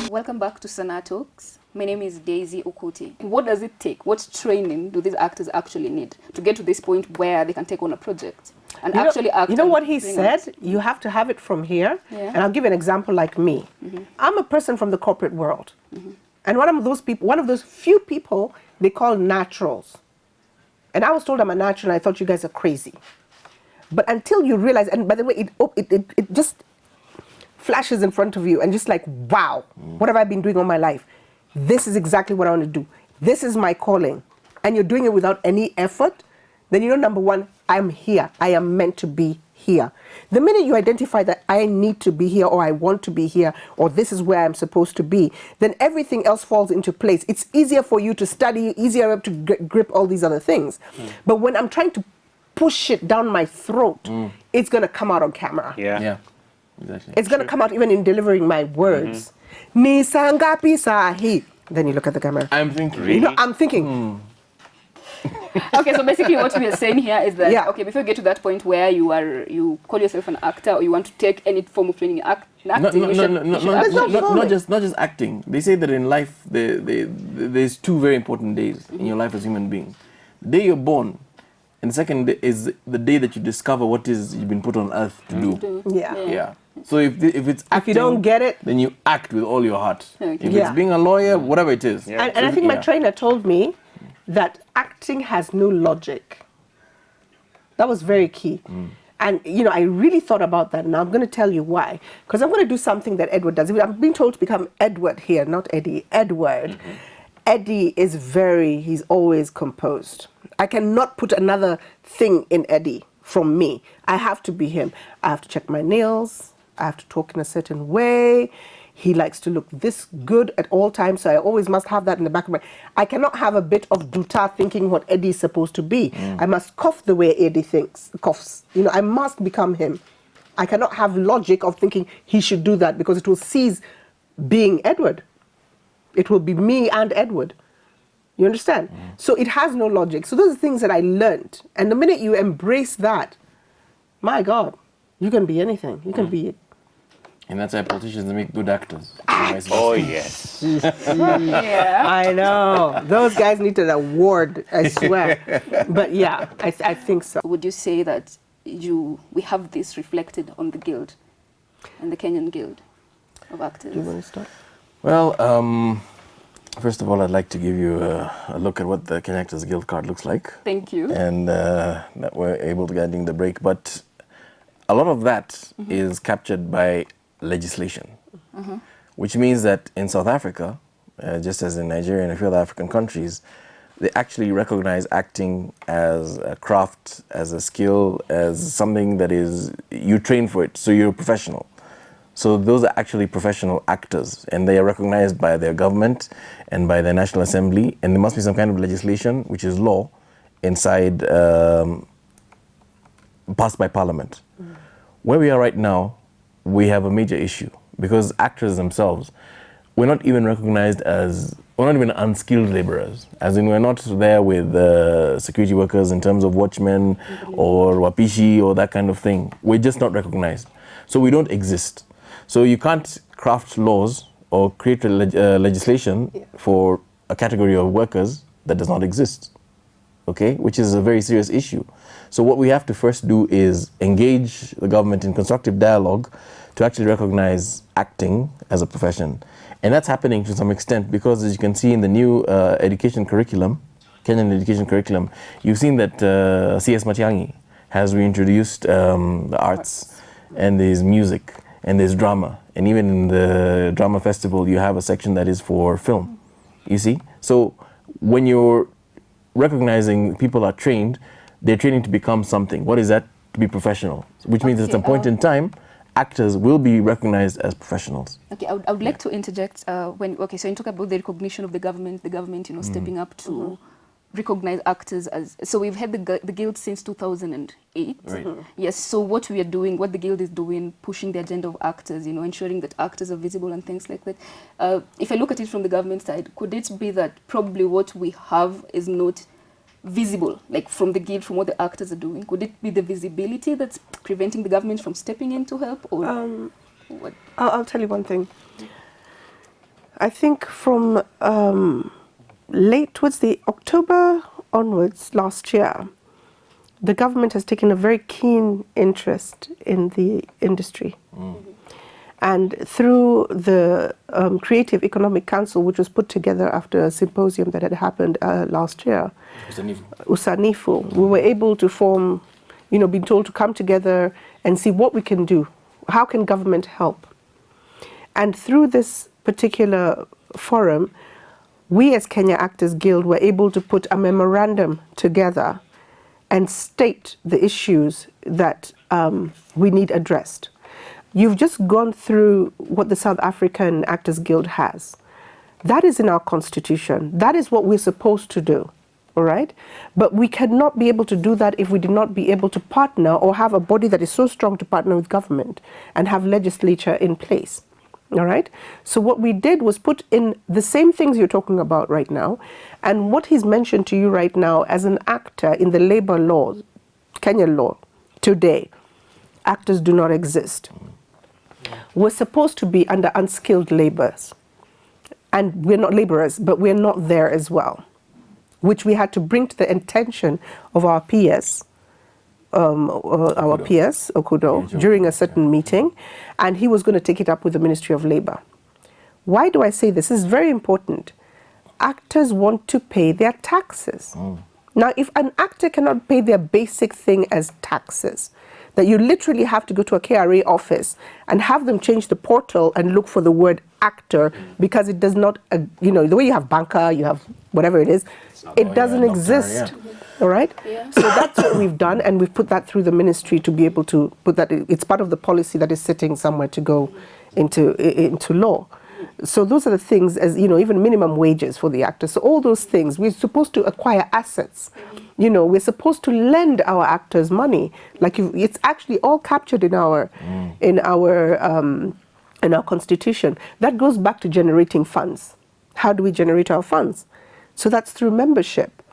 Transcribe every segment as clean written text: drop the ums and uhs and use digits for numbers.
Welcome back to Sanaa Talks. My name is Daisy Okoti. What does it take? What training do these actors actually need to get to this point where they can take on a project and actually act? You know what he said? You have to have it from here. Yeah. And I'll give you an example like me. I'm a person from the corporate world. And one of those few people they call naturals. And I was told I'm a natural and I thought you guys are crazy. But until you realize, and by the way, it just flashes in front of you and just like, wow, what have I been doing all my life? This is exactly what I want to do. This is my calling. And you're doing it without any effort, then you know, number one, I'm here. I am meant to be here. The minute you identify that I need to be here or I want to be here or this is where I'm supposed to be, then everything else falls into place. It's easier for you to study, easier to grip all these other things. But when I'm trying to push it down my throat, it's going to come out on camera. Yeah. Exactly. It's going to come out even in delivering my words. Ni sangapi sahi. Then you look at the camera. I'm thinking. You know, I'm thinking. Okay, so basically what we are saying here is that, okay, before you get to that point where you call yourself an actor or you want to take any form of training in acting, not just acting. They say that in life, there's two very important days in your life as a human being. The day you're born, and the second day is the day that you discover what is you've been put on earth to do. Yeah. So if it's acting, if you don't get it, then you act with all your heart. Okay. If it's being a lawyer, whatever it is. And I think my trainer told me that acting has no logic. That was very key. And, you know, I really thought about that, and I'm going to tell you why. Because I'm going to do something that Edward does. I'm being told to become Edward here, not Eddie. Edward. Eddie is he's always composed. I cannot put another thing in Eddie from me. I have to be him. I have to check my nails. I have to talk in a certain way. He likes to look this good at all times, so I always must have that in the back of my... I cannot have a bit of Nduta thinking what Eddie is supposed to be. I must cough the way Eddie coughs. You know, I must become him. I cannot have logic of thinking he should do that because it will cease being Edward. It will be me and Edward. You understand? So it has no logic. So those are things that I learned. And the minute you embrace that, my God, you can be anything. You can be... And that's why politicians make good actors. Oh, yes. I know. Those guys need an award, I swear. But yeah, I think so. Would you say that we have this reflected on the guild and the Kenyan Guild of Actors? Do you want to start? Well, first of all, I'd like to give you a look at what the Kenyan Actors Guild card looks like. Thank you. And that we're able to get in the break. But a lot of that is captured by legislation, which means that in South Africa, just as in Nigeria and a few other African countries, they actually recognize acting as a craft, as a skill, as something that is, you train for it, so you're a professional. So those are actually professional actors, and they are recognized by their government and by the National Assembly, and there must be some kind of legislation, which is law, inside, passed by Parliament. Where we are right now, we have a major issue because actors themselves, we're not even recognized as, we're not even unskilled laborers, as in we're not there with security workers in terms of watchmen or wapishi or that kind of thing. We're just not recognized. So we don't exist. So you can't craft laws or create legislation for a category of workers that does not exist, okay? Which is a very serious issue. So what we have to first do is engage the government in constructive dialogue to actually recognize acting as a profession. And that's happening to some extent because, as you can see in the new education curriculum, Kenyan education curriculum, you've seen that C.S. Matiang'i has reintroduced the arts, and there's music, and there's drama. And even in the drama festival, you have a section that is for film, you see? So when you're recognizing people are trained, they're training to become something. What is that? To be professional, which means at some point in time, actors will be recognized as professionals. Okay, I would like to interject so you talk about the recognition of the government, you know, stepping up to recognize actors as, so we've had the guild since 2008. Right. Yes, so what we are doing, what the guild is doing, pushing the agenda of actors, you know, ensuring that actors are visible and things like that. If I look at it from the government side, could it be that probably what we have is not visible, like from the guild, from what the actors are doing? Could it be the visibility that's preventing the government from stepping in to help, or what? I'll tell you one thing. I think from late towards the October onwards last year, the government has taken a very keen interest in the industry. And through the Creative Economic Council, which was put together after a symposium that had happened last year, Usanifu, we were able to form, been told to come together and see what we can do. How can government help? And through this particular forum, we as Kenya Actors Guild were able to put a memorandum together and state the issues that we need addressed. You've just gone through what the South African Actors Guild has. That is in our constitution. That is what we're supposed to do, all right? But we cannot be able to do that if we did not be able to partner or have a body that is so strong to partner with government and have legislature in place, all right? So what we did was put in the same things you're talking about right now, and what he's mentioned to you right now as an actor in the labor law, Kenyan law, today, actors do not exist. We're supposed to be under unskilled laborers. And we're not laborers, but we're not there as well, which we had to bring to the attention of our PS, Okudo, during a certain meeting, and he was going to take it up with the Ministry of Labor. Why do I say this? This is very important. Actors want to pay their taxes. Now, if an actor cannot pay their basic thing as taxes, that you literally have to go to a KRA office and have them change the portal and look for the word actor because it does not, the way you have banker, you have whatever it is, it doesn't exist. All right? Yeah. So that's what we've done, and we've put that through the ministry to be able to put that, it's part of the policy that is sitting somewhere to go into law. So those are the things, as even minimum wages for the actors. So all those things, we're supposed to acquire assets. We're supposed to lend our actors money. It's actually all captured in our constitution. That goes back to generating funds. How do we generate our funds? So that's through membership,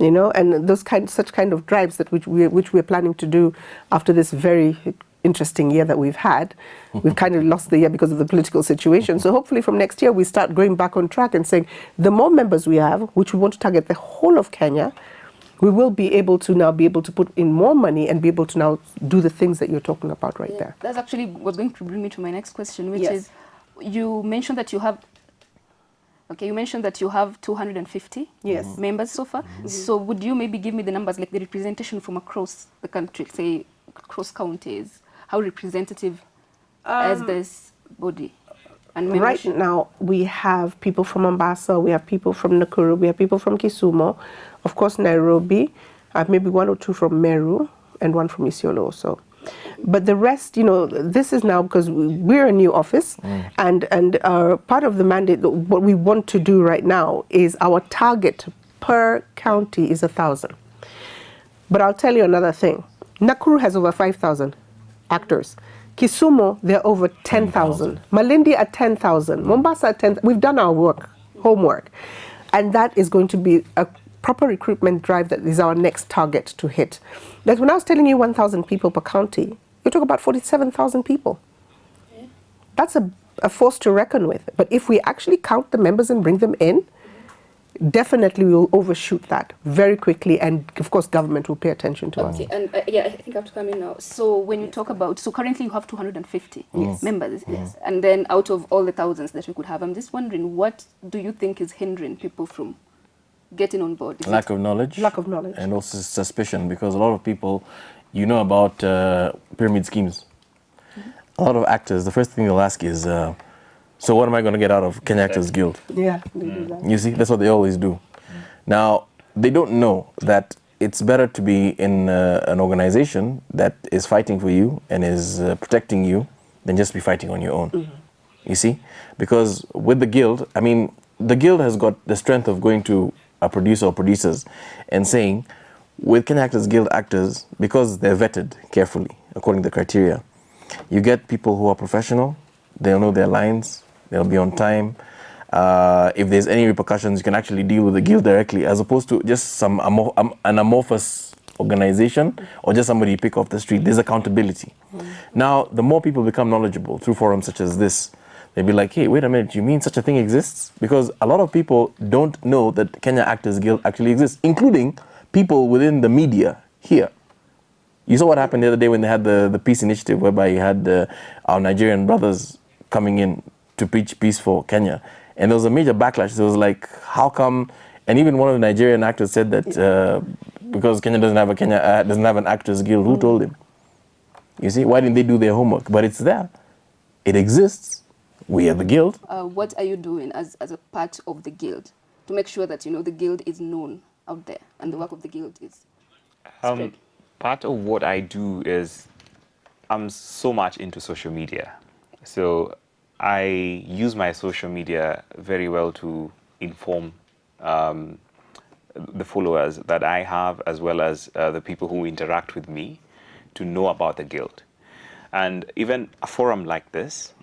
and such kind of drives that which we're planning to do after this very interesting year that we've had. We've kind of lost the year because of the political situation. So hopefully from next year we start going back on track and saying the more members we have, which we want to target the whole of Kenya, we will be able to put in more money and be able to now do the things that you're talking about right there. That's actually what's going to bring me to my next question, which is, you mentioned that you have 250 members so far. So would you maybe give me the numbers, like the representation from across the country, say across counties? How representative is this body? And right now, we have people from Mombasa, we have people from Nakuru, we have people from Kisumu, of course Nairobi, I have maybe one or two from Meru, and one from Sialo also. But the rest, this is now because we're a new office, and part of the mandate, what we want to do right now is our target per county is 1,000. But I'll tell you another thing. Nakuru has over 5,000 actors. Kisumu, they're over 10,000. Malindi at 10,000. Mombasa at 10,000. We've done our homework. And that is going to be a proper recruitment drive that is our next target to hit. Like when I was telling you 1,000 people per county, you talk about 47,000 people. Yeah. That's a force to reckon with. But if we actually count the members and bring them in, definitely we will overshoot that very quickly, and of course government will pay attention to us. Okay, and I think I have to come in now. So when you talk about, so currently you have 250 members, and then out of all the thousands that we could have, I'm just wondering, what do you think is hindering people from getting on board? Lack of knowledge. Lack of knowledge. And also suspicion, because a lot of people, about pyramid schemes. A lot of actors, the first thing they'll ask is, so what am I going to get out of Kenya Actors Guild? Yeah, they do that. You see, that's what they always do. Now, they don't know that it's better to be in an organization that is fighting for you and is protecting you than just be fighting on your own. You see? Because with the guild, the guild has got the strength of going to a producer or producers and saying, with Kenya Actors Guild actors, because they're vetted carefully according to the criteria, you get people who are professional, they'll know their lines, they'll be on time. If there's any repercussions, you can actually deal with the guild directly, as opposed to just an amorphous organization or just somebody you pick off the street. There's accountability. Now, the more people become knowledgeable through forums such as this, they'd be like, hey, wait a minute, you mean such a thing exists? Because a lot of people don't know that Kenya Actors Guild actually exists, including people within the media here. You saw what happened the other day when they had the peace initiative, whereby you had our Nigerian brothers coming in to preach peace for Kenya. And there was a major backlash. It was like, how come? And even one of the Nigerian actors said that because Kenya doesn't have an Actors Guild, who told him? You see, why didn't they do their homework? But it's there. It exists. We are the guild. What are you doing as a part of the guild to make sure that, the guild is known out there and the work of the guild is spread? Part of what I do is I'm so much into social media. So I use my social media very well to inform the followers that I have, as well as the people who interact with me, to know about the guild. And even a forum like this,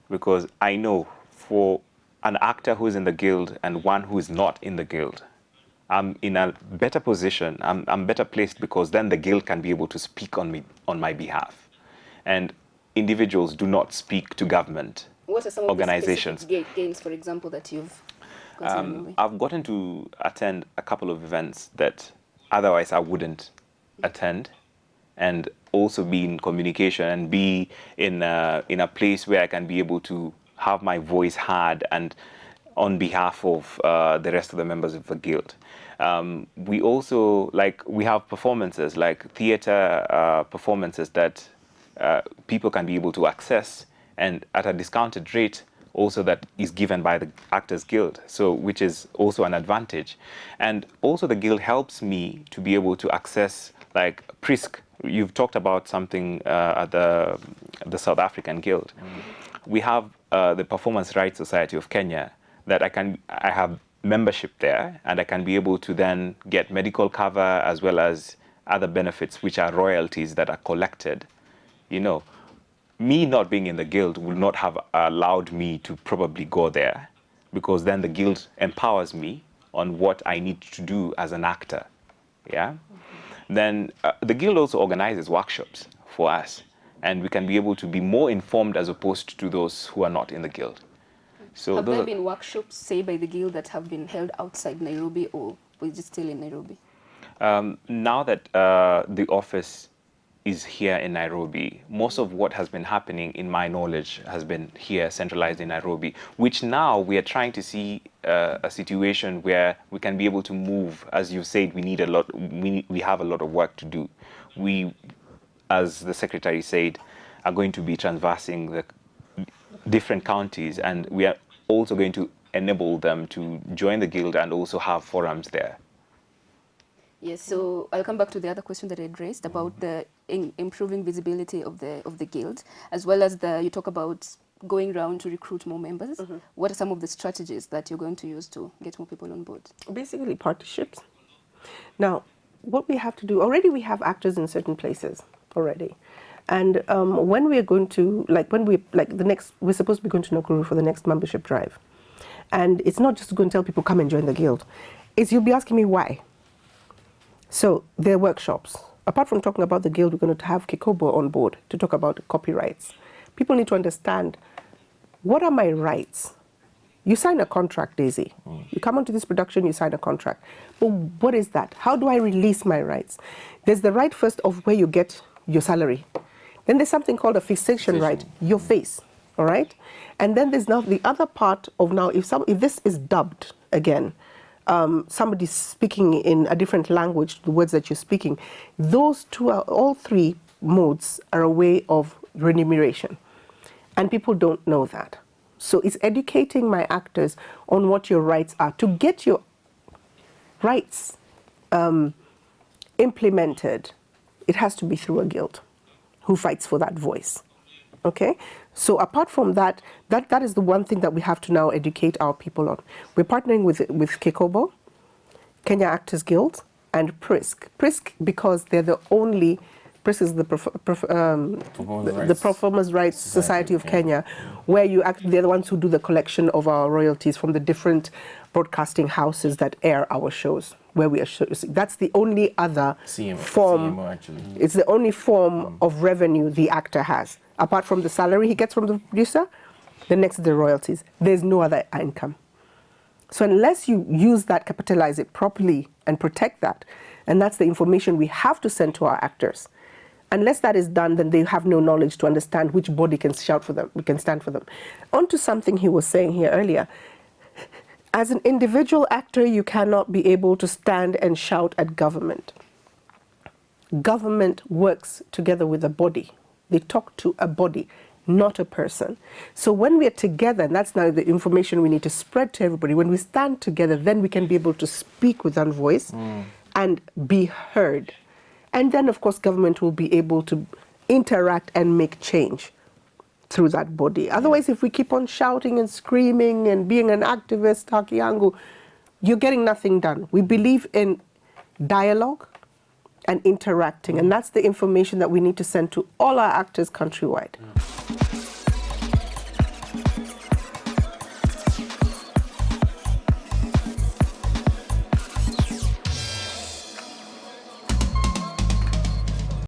because I know for an actor who's in the guild and one who is not in the guild, I'm in a better position. I'm better placed, because then the guild can be able to speak on my behalf. And individuals do not speak to government What are some organizations. of the specific games, for example, that you've gotten? I've gotten to attend a couple of events that otherwise I wouldn't attend, and also be in communication and be in a place where I can be able to have my voice heard and on behalf of the rest of the members of the guild. We also, we have performances, like theater performances that people can be able to access, and at a discounted rate also that is given by the Actors Guild, so which is also an advantage. And also the guild helps me to be able to access, like PRISC. You've talked about something at the South African Guild. We have the Performance Rights Society of Kenya that I have membership there, and I can be able to then get medical cover as well as other benefits, which are royalties that are collected. Me not being in the guild would not have allowed me to probably go there, because then the guild empowers me on what I need to do as an actor. Yeah. Then the guild also organizes workshops for us, and we can be able to be more informed as opposed to those who are not in the guild. So have there been workshops, say, by the guild that have been held outside Nairobi, or is it still in Nairobi? Now that the office is here in Nairobi, most of what has been happening, in my knowledge, has been here, centralized in Nairobi, which now we are trying to see a situation where we can be able to move. As you said, we have a lot of work to do. We, as the secretary said, are going to be transversing the different counties, and we are also going to enable them to join the guild and also have forums there. Yes, so I'll come back to the other question that I raised about the improving visibility of the guild, as well as you talk about going around to recruit more members. What are some of the strategies that you're going to use to get more people on board? Basically, partnerships. Now, what we have to do, already we have actors in certain places already. And when we are going to, we're supposed to be going to Nakuru for the next membership drive. And it's not just going to tell people, come and join the guild. You'll be asking me why. So there are workshops. Apart from talking about the guild, we're going to have Kikobo on board to talk about copyrights. People need to understand, what are my rights? You sign a contract, Daisy. You come onto this production, you sign a contract. But what is that? How do I release my rights? There's the right first of where you get your salary. Then there's something called a fixation right, your face, all right? And then there's now the other part of now, if this is dubbed again, somebody's speaking in a different language, the words that you're speaking, those two are, all three modes are a way of remuneration. And people don't know that. So it's educating my actors on what your rights are. To get your rights implemented, it has to be through a guild who fights for that voice. Okay? So apart from that, that is the one thing that we have to now educate our people on. We're partnering with Kikobo, Kenya Actors Guild, and PRISC. PRISC because they're the only, PRISC is the Performance Rights Society of Kenya, where they're the ones who do the collection of our royalties from the different broadcasting houses that air our shows, where we are that's the only other form. CMO, actually. It's the only form of revenue the actor has. Apart from the salary he gets from the producer, the next is the royalties. There's no other income. So unless you use that, capitalize it properly and protect that, and that's the information we have to send to our actors. Unless that is done, then they have no knowledge to understand which body can shout for them, we can stand for them. On to something he was saying here earlier. As an individual actor, you cannot be able to stand and shout at government. Government works together with a body. They talk to a body, not a person. So when we are together, and that's now the information we need to spread to everybody, when we stand together, then we can be able to speak with one voice and be heard. And then, of course, government will be able to interact and make change through that body. Otherwise, if we keep on shouting and screaming and being an activist, haki yangu, you're getting nothing done. We believe in dialogue and interacting, and that's the information that we need to send to all our actors countrywide.